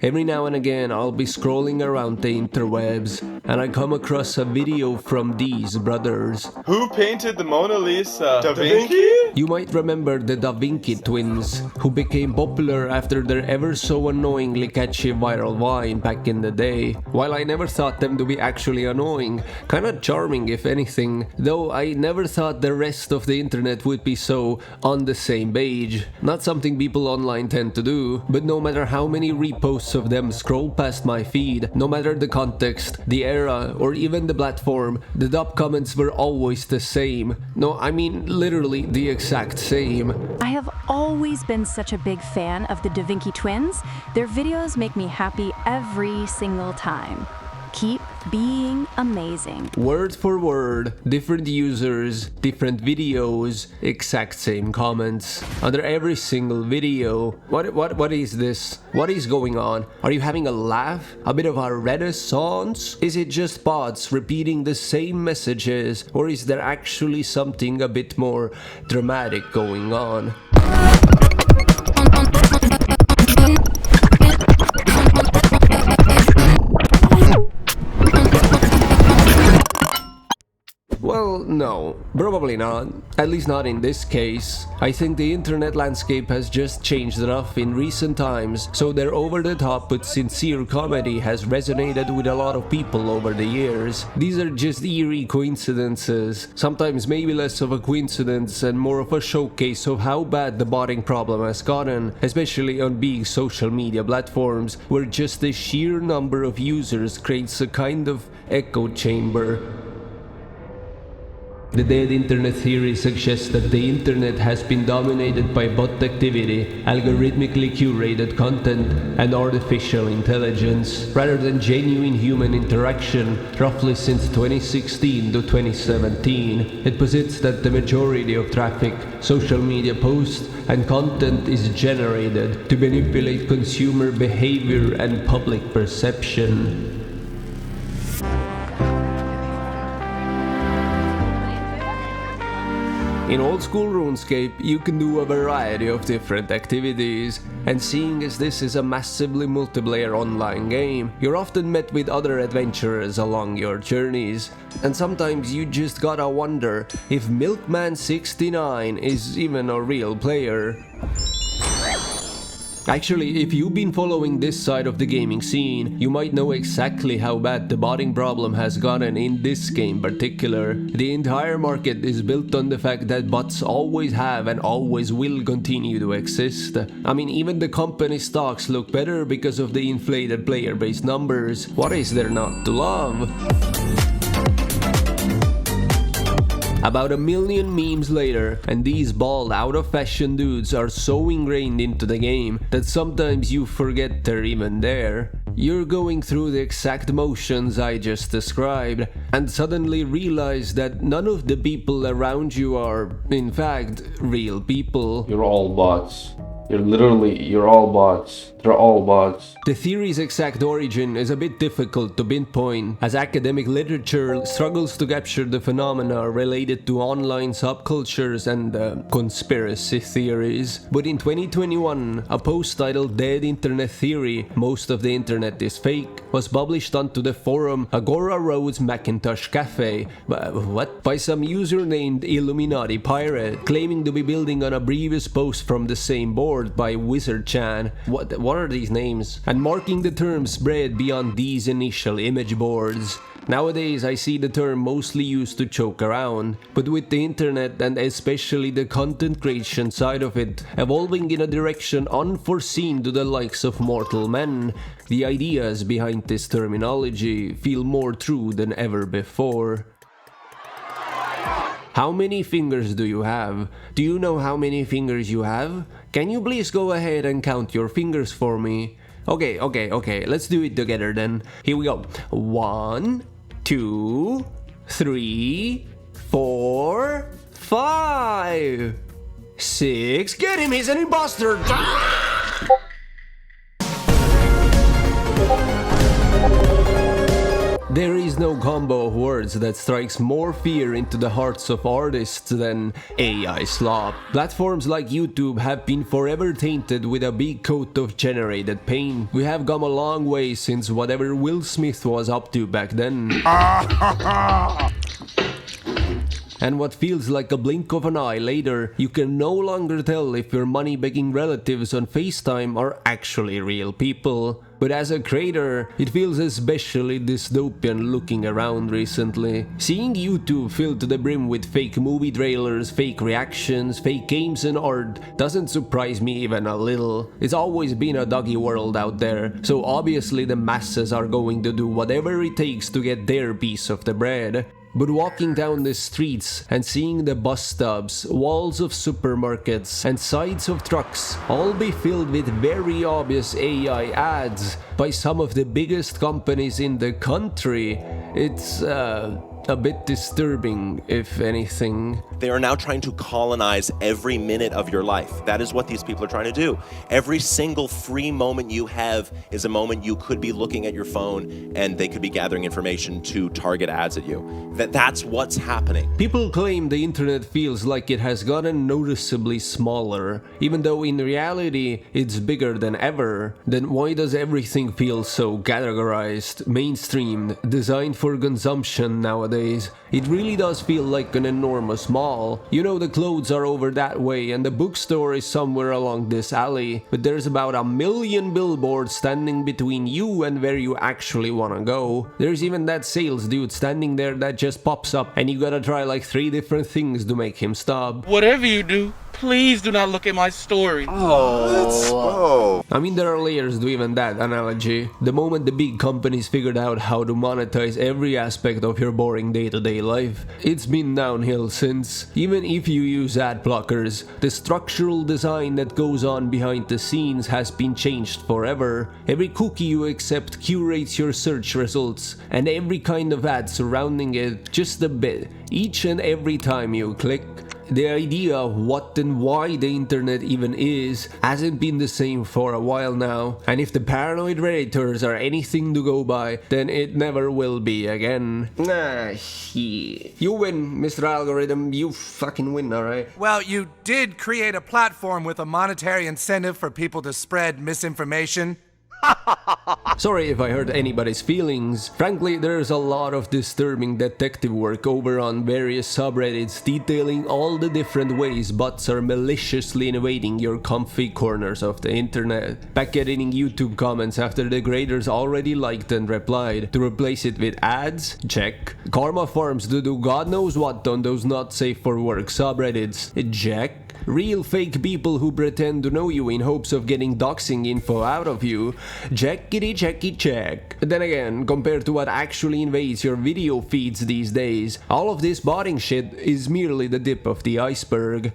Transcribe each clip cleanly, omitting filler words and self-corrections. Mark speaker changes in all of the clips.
Speaker 1: Every now and again I'll be scrolling around the interwebs and I come across a video from these brothers.
Speaker 2: Who painted the Mona Lisa? DaVinki?
Speaker 1: You might remember the DaVinki twins, who became popular after their ever so annoyingly catchy viral vine back in the day. While I never thought them to be actually annoying, kinda charming if anything, though I never thought the rest of the internet would be so on the same page. Not something people online tend to do, but no matter how many reposts of them scroll past my feed, no matter the context, the era, or even the platform, the top comments were always the same. No, I mean literally the exact same.
Speaker 3: I have always been such a big fan of the DaVinki twins. Their videos make me happy every single time. Keep being amazing.
Speaker 1: Word for word, different users, different videos, exact same comments. Under every single video. What is this? What is going on? Are you having a laugh? A bit of a renaissance? Is it just bots repeating the same messages? Or is there actually something a bit more dramatic going on? Well, no, probably not. At least not in this case. I think the internet landscape has just changed enough in recent times, so their over-the-top but sincere comedy has resonated with a lot of people over the years. These are just eerie coincidences, sometimes maybe less of a coincidence and more of a showcase of how bad the botting problem has gotten, especially on big social media platforms, where just the sheer number of users creates a kind of echo chamber. The dead internet theory suggests that the internet has been dominated by bot activity, algorithmically curated content, and artificial intelligence, rather than genuine human interaction, roughly since 2016 to 2017. It posits that the majority of traffic, social media posts, and content is generated to manipulate consumer behavior and public perception. In old school RuneScape, you can do a variety of different activities, and seeing as this is a massively multiplayer online game, you're often met with other adventurers along your journeys, and sometimes you just gotta wonder if Milkman69 is even a real player. Actually, if you've been following this side of the gaming scene, you might know exactly how bad the botting problem has gotten in this game in particular. The entire market is built on the fact that bots always have and always will continue to exist. I mean, even the company stocks look better because of the inflated player base numbers. What is there not to love? About 1 million memes later, and these bald out-of-fashion dudes are so ingrained into the game that sometimes you forget they're even there. You're going through the exact motions I just described, and suddenly realize that none of the people around you are, in fact, real people.
Speaker 4: You're all bots. You're all bots. They're all bots.
Speaker 1: The theory's exact origin is a bit difficult to pinpoint, as academic literature struggles to capture the phenomena related to online subcultures and conspiracy theories. But in 2021, a post titled Dead Internet Theory, Most of the Internet is Fake, was published onto the forum Agora Road's Macintosh Cafe by some user named Illuminati Pirate, claiming to be building on a previous post from the same board by Wizard Chan. What are these names? And marking the term spread beyond these initial image boards. Nowadays, I see the term mostly used to joke around, but with the internet and especially the content creation side of it evolving in a direction unforeseen to the likes of mortal men, the ideas behind this terminology feel more true than ever before. How many fingers do you have? Do you know how many fingers you have? Can you please go ahead and count your fingers for me? Okay, let's do it together then. Here we go. 1, 2, 3, 4, 5, 6. Get him, he's an imposter! There is no combo of words that strikes more fear into the hearts of artists than AI slop. Platforms like YouTube have been forever tainted with a big coat of generated pain. We have come a long way since whatever Will Smith was up to back then. And what feels like a blink of an eye later, you can no longer tell if your money-begging relatives on FaceTime are actually real people. But as a creator, it feels especially dystopian looking around recently. Seeing YouTube filled to the brim with fake movie trailers, fake reactions, fake games and art doesn't surprise me even a little. It's always been a doggy world out there, so obviously the masses are going to do whatever it takes to get their piece of the bread. But walking down the streets and seeing the bus stops, walls of supermarkets, and sides of trucks all be filled with very obvious AI ads by some of the biggest companies in the country, it's a bit disturbing, if anything.
Speaker 5: They are now trying to colonize every minute of your life. That is what these people are trying to do. Every single free moment you have is a moment you could be looking at your phone and they could be gathering information to target ads at you. That's what's happening.
Speaker 1: People claim the internet feels like it has gotten noticeably smaller, even though in reality it's bigger than ever. Then why does everything feel so categorized, mainstreamed, designed for consumption nowadays? It really does feel like an enormous mall. You know, the clothes are over that way and the bookstore is somewhere along this alley, but there's about 1 million billboards standing between you and where you actually wanna go. There's even that sales dude standing there that just pops up and you gotta try like 3 different things to make him stop.
Speaker 6: Whatever you do, please do not look at my story.
Speaker 5: Oh.
Speaker 1: I mean, there are layers to even that analogy. The moment the big companies figured out how to monetize every aspect of your boring day-to-day life, it's been downhill since. Even if you use ad blockers, the structural design that goes on behind the scenes has been changed forever. Every cookie you accept curates your search results, and every kind of ad surrounding it just a bit, each and every time you click. The idea of what and why the internet even is hasn't been the same for a while now, and if the paranoid redditors are anything to go by, then it never will be again. Nah, shit. You win, Mr. Algorithm, you fucking win, alright?
Speaker 7: Well, you did create a platform with a monetary incentive for people to spread misinformation.
Speaker 1: Sorry if I hurt anybody's feelings. Frankly, there's a lot of disturbing detective work over on various subreddits detailing all the different ways bots are maliciously invading your comfy corners of the internet. Back editing YouTube comments after the graders already liked and replied. To replace it with ads? Check. Karma farms to do God knows what on those not safe for work subreddits? Check. Real fake people who pretend to know you in hopes of getting doxing info out of you? Checkity checky check. Then again, compared to what actually invades your video feeds these days, all of this botting shit is merely the tip of the iceberg.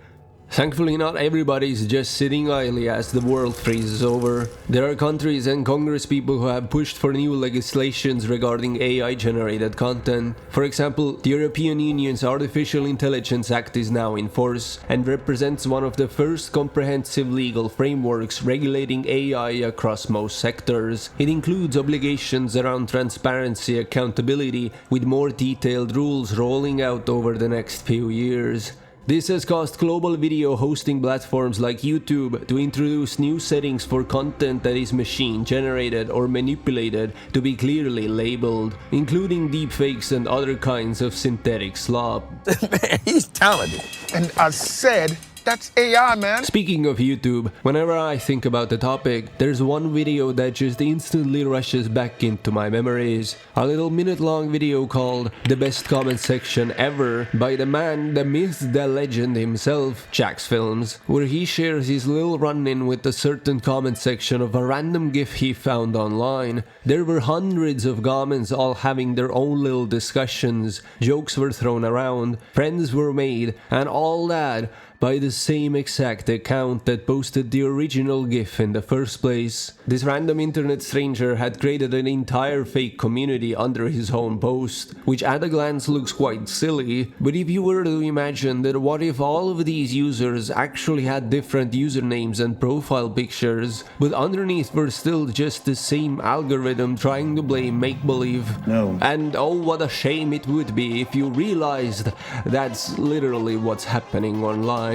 Speaker 1: Thankfully, not everybody is just sitting idly as the world freezes over. There are countries and congresspeople who have pushed for new legislations regarding AI-generated content. For example, the European Union's Artificial Intelligence Act is now in force and represents one of the first comprehensive legal frameworks regulating AI across most sectors. It includes obligations around transparency, accountability, with more detailed rules rolling out over the next few years. This has caused global video hosting platforms like YouTube to introduce new settings for content that is machine-generated or manipulated to be clearly labeled, including deepfakes and other kinds of synthetic slop.
Speaker 8: Man, he's talented. And I said, that's AI, man.
Speaker 1: Speaking of YouTube, whenever I think about the topic, there's one video that just instantly rushes back into my memories. A little minute-long video called The Best Comment Section Ever by the man, the myth, the legend himself, Jacksfilms, where he shares his little run-in with a certain comment section of a random gif he found online. There were hundreds of comments all having their own little discussions, jokes were thrown around, friends were made, and all that. by the same exact account that posted the original GIF in the first place. This random internet stranger had created an entire fake community under his own post, which at a glance looks quite silly, but if you were to imagine that what if all of these users actually had different usernames and profile pictures, but underneath were still just the same algorithm trying to blame make-believe?
Speaker 9: No.
Speaker 1: And oh, what a shame it would be if you realized that's literally what's happening online.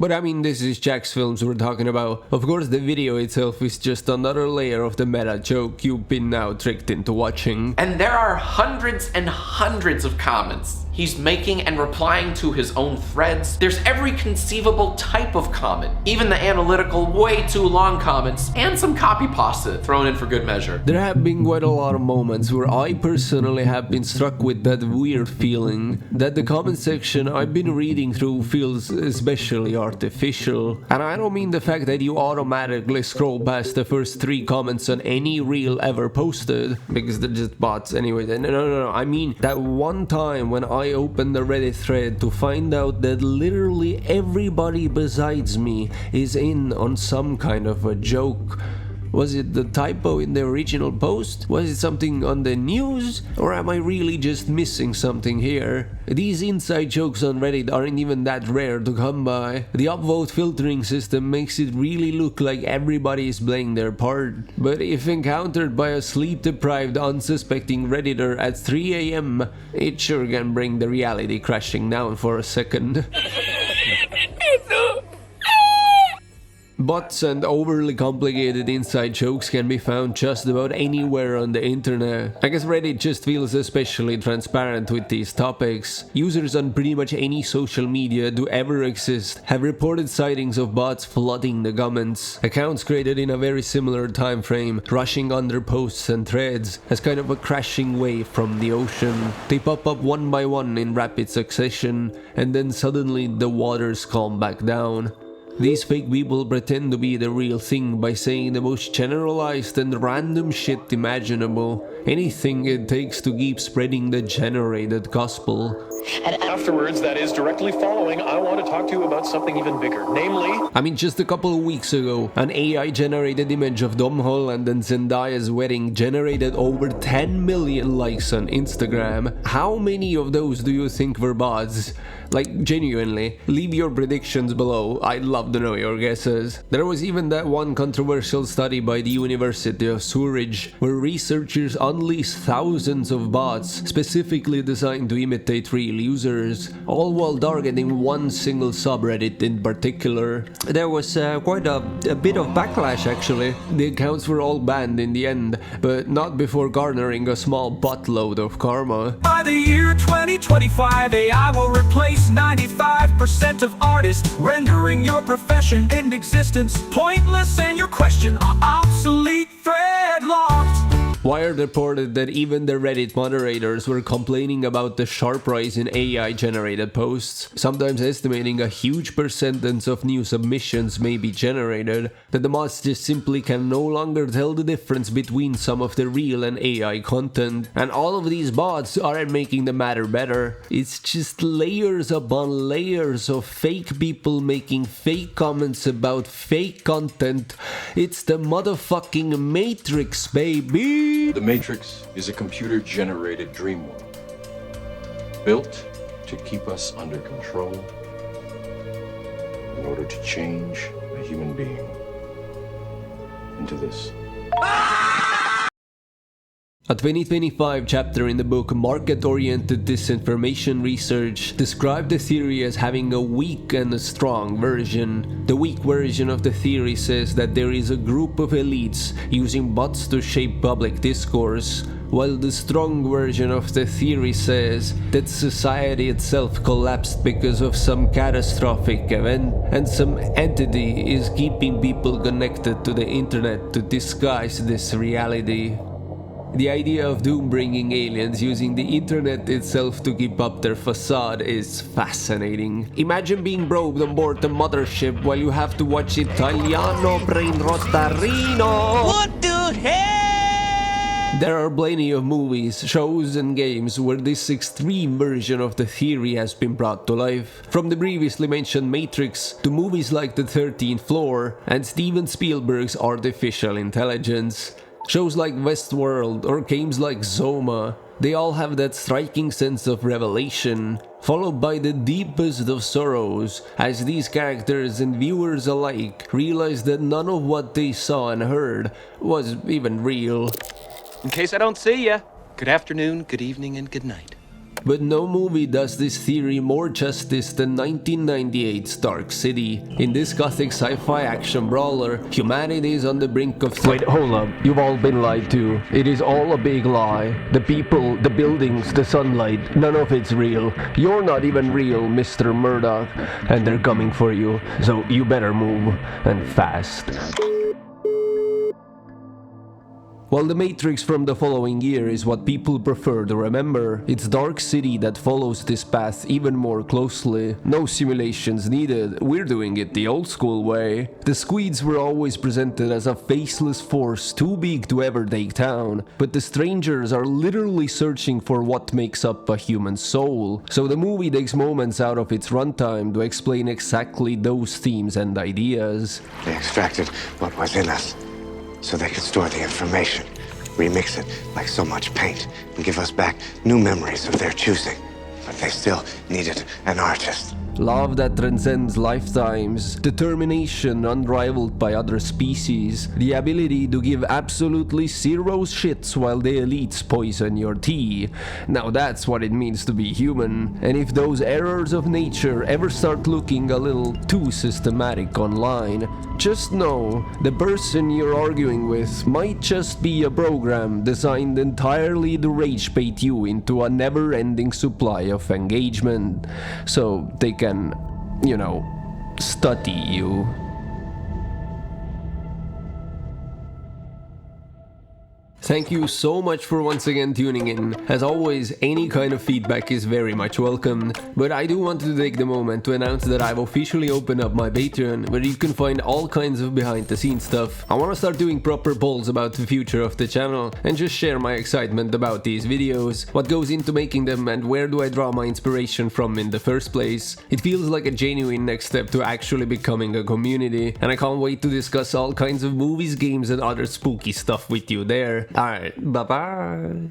Speaker 1: But I mean, this is Jacksfilms we're talking about. Of course, the video itself is just another layer of the meta joke you've been now tricked into watching.
Speaker 10: And there are hundreds and hundreds of comments he's making and replying to his own threads. There's every conceivable type of comment, even the analytical, way too long comments, and some copy pasta thrown in for good measure.
Speaker 1: There have been quite a lot of moments where I personally have been struck with that weird feeling that the comment section I've been reading through feels especially artificial. And I don't mean the fact that you automatically scroll past the first 3 comments on any reel ever posted, because they're just bots anyway. No. I mean that one time when I opened the Reddit thread to find out that literally everybody besides me is in on some kind of a joke. Was it the typo in the original post? Was it something on the news? Or am I really just missing something here? These inside jokes on Reddit aren't even that rare to come by. The upvote filtering system makes it really look like everybody is playing their part. But if encountered by a sleep-deprived, unsuspecting Redditor at 3 AM, it sure can bring the reality crashing down for a second. Bots and overly complicated inside jokes can be found just about anywhere on the internet. I guess Reddit just feels especially transparent with these topics. Users on pretty much any social media to ever exist have reported sightings of bots flooding the comments. Accounts created in a very similar time frame, rushing under posts and threads as kind of a crashing wave from the ocean. They pop up one by one in rapid succession, and then suddenly the waters calm back down. These fake people pretend to be the real thing by saying the most generalized and random shit imaginable. Anything it takes to keep spreading the generated gospel.
Speaker 11: And afterwards, that is directly following, I want to talk to you about something even bigger, namely...
Speaker 1: I mean, just a couple of weeks ago, an AI-generated image of Tom Holland and Zendaya's wedding generated over 10 million likes on Instagram. How many of those do you think were bots? Like, genuinely, leave your predictions below, I'd love to know your guesses. There was even that one controversial study by the University of Zurich, where researchers unleashed thousands of bots specifically designed to imitate real users, all while targeting one single subreddit in particular. There was quite a bit of backlash actually. The accounts were all banned in the end, but not before garnering a small buttload of karma.
Speaker 12: By the year 2025, AI will replace 95% of artists, rendering your profession in existence pointless and your question obsolete, thread-locked.
Speaker 1: Wired reported that even the Reddit moderators were complaining about the sharp rise in AI-generated posts, sometimes estimating a huge percentage of new submissions may be generated, that the mods just simply can no longer tell the difference between some of the real and AI content. And all of these bots aren't making the matter better. It's just layers upon layers of fake people making fake comments about fake content. It's the motherfucking Matrix, baby!
Speaker 13: The Matrix is a computer-generated dream world, built to keep us under control in order to change a human being into this.
Speaker 1: A 2025 chapter in the book Market-Oriented Disinformation Research described the theory as having a weak and a strong version. The weak version of the theory says that there is a group of elites using bots to shape public discourse, while the strong version of the theory says that society itself collapsed because of some catastrophic event, and some entity is keeping people connected to the internet to disguise this reality. The idea of doom-bringing aliens using the internet itself to keep up their facade is fascinating. Imagine being probed on board the mothership while you have to watch Italiano Brain Rottarino.
Speaker 12: What the hell?
Speaker 1: There are plenty of movies, shows and games where this extreme version of the theory has been brought to life. From the previously mentioned Matrix to movies like The 13th Floor and Steven Spielberg's Artificial Intelligence. Shows like Westworld or games like Zoma, they all have that striking sense of revelation, followed by the deepest of sorrows, as these characters and viewers alike realize that none of what they saw and heard was even real.
Speaker 9: In case I don't see ya, good afternoon, good evening, and good night.
Speaker 1: But no movie does this theory more justice than 1998's Dark City. In this gothic sci-fi action brawler, humanity is on the brink of... Wait, hold up. You've all been lied to. It is all a big lie. The people, the buildings, the sunlight, none of it's real. You're not even real, Mr. Murdoch. And they're coming for you, so you better move, and fast. While The Matrix from the following year is what people prefer to remember, it's Dark City that follows this path even more closely. No simulations needed, we're doing it the old school way. The Squeeds were always presented as a faceless force too big to ever take down, but the strangers are literally searching for what makes up a human soul. So the movie takes moments out of its runtime to explain exactly those themes and ideas.
Speaker 14: They extracted what was in us, so they could store the information, remix it like so much paint, and give us back new memories of their choosing. But they still needed an artist.
Speaker 1: Love that transcends lifetimes, determination unrivaled by other species, the ability to give absolutely zero shits while the elites poison your tea. Now that's what it means to be human, and if those errors of nature ever start looking a little too systematic online, just know the person you're arguing with might just be a program designed entirely to rage bait you into a never-ending supply of engagement, so they can, you know, study you. Thank you so much for once again tuning in. As always, any kind of feedback is very much welcomed, but I do want to take the moment to announce that I've officially opened up my Patreon, where you can find all kinds of behind the scenes stuff. I want to start doing proper polls about the future of the channel, and just share my excitement about these videos, what goes into making them, and where do I draw my inspiration from in the first place. It feels like a genuine next step to actually becoming a community, and I can't wait to discuss all kinds of movies, games, and other spooky stuff with you there. Alright, bye bye.